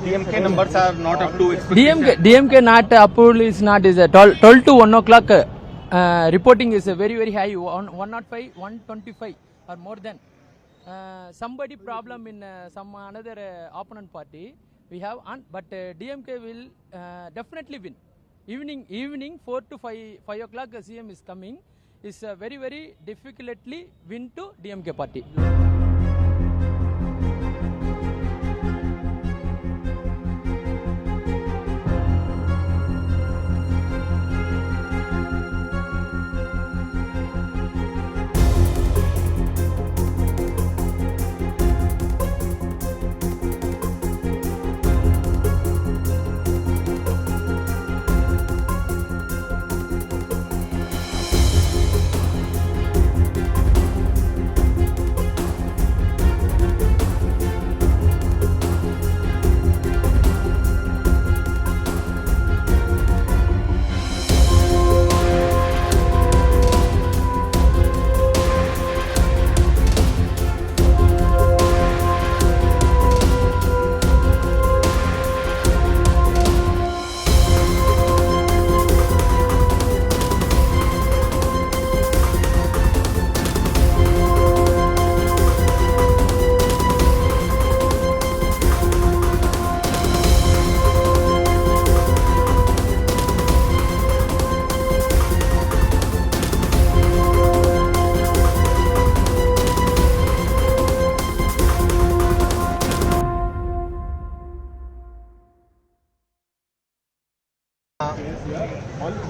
DMK numbers are not up to expectation. DMK not approval is not is 12 to 1 o'clock. Reporting is very high, 105, 125 or more than. Somebody problem in some another opponent party we have, but DMK will definitely win. Evening 4 to 5 o'clock CM is coming. Is very difficultly win to DMK party.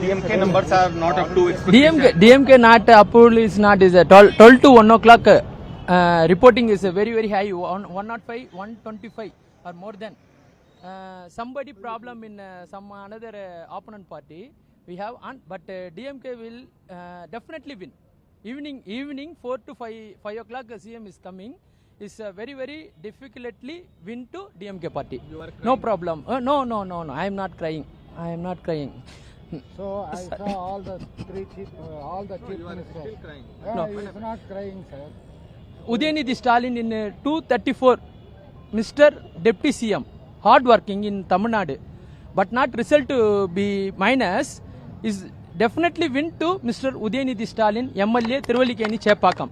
DMK numbers are not up to expectation. DMK not approval is not is 12 to 1 o'clock. Reporting is very high, 105, 125 or more than. Somebody problem in some another opponent party we have, but DMK will definitely win. Evening 4 to 5 o'clock CM is coming. Is very difficultly win to DMK party. No problem. No. I am not crying. So I saw all the chief ministers. No. He is not crying, sir. Udayanidhi Stalin in 234, Mr. Deputy CM, hard working in Tamil Nadu, but not result to be minus, is definitely win to Mr. Udayanidhi Stalin, MLA Thiruvallikeni Chepakam.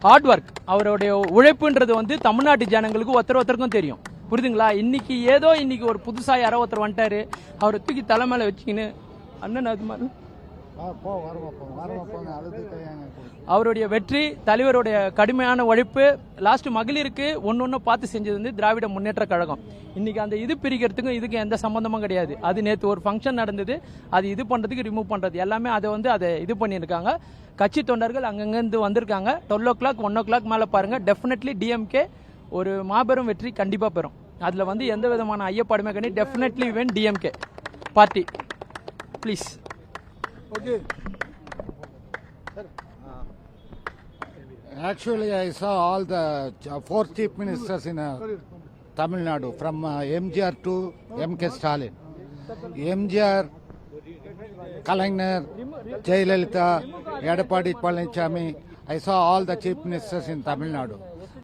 Hard work, அவருடைய உழைப்புன்றது வந்து தமிழ்நாட்டு ஜனங்களுக்கு ஒருத்தருக்கும் தெரியும். புரியுதுங்களா? இன்னைக்கு ஒரு புதுசா யாரோ ஒருத்தர் வந்துட்டாரு, அவரை தூக்கி தலைமையில வச்சுக்கின்னு அண்ணன் அது மாதிரி அவருடைய வெற்றி, தலைவருடைய கடுமையான உழைப்பு, லாஸ்ட் மகளிருக்கு ஒன்னு பார்த்து செஞ்சது வந்து திராவிட முன்னேற்ற கழகம். இன்னைக்கு அந்த இது பிரிக்கிறதுக்கும் இதுக்கு எந்த சம்பந்தமும் கிடையாது. அது நேற்று ஒரு ஃபங்க்ஷன் நடந்தது, அது இது பண்றதுக்கு ரிமூவ் பண்றது எல்லாமே அதை இது பண்ணியிருக்காங்க. கட்சி தொண்டர்கள் அங்கங்கிருந்து வந்திருக்காங்க. 12 o'clock 1 o'clock மேல பாருங்க, டெஃபினெட்லி டிஎம்கே ஒரு மாபெரும் வெற்றி கண்டிப்பா பெறும். அதுல வந்து எந்த விதமான ஐயப்பாடுமே கிடையாது. Definitely when DMK party. Please. Okay. Actually, I saw all the 4 chief ministers in Tamil Nadu, from MGR to MK Stalin. MGR, Kalainar, Jayalalitha, Edappadi Palanichami. I saw all the chief ministers in Tamil Nadu.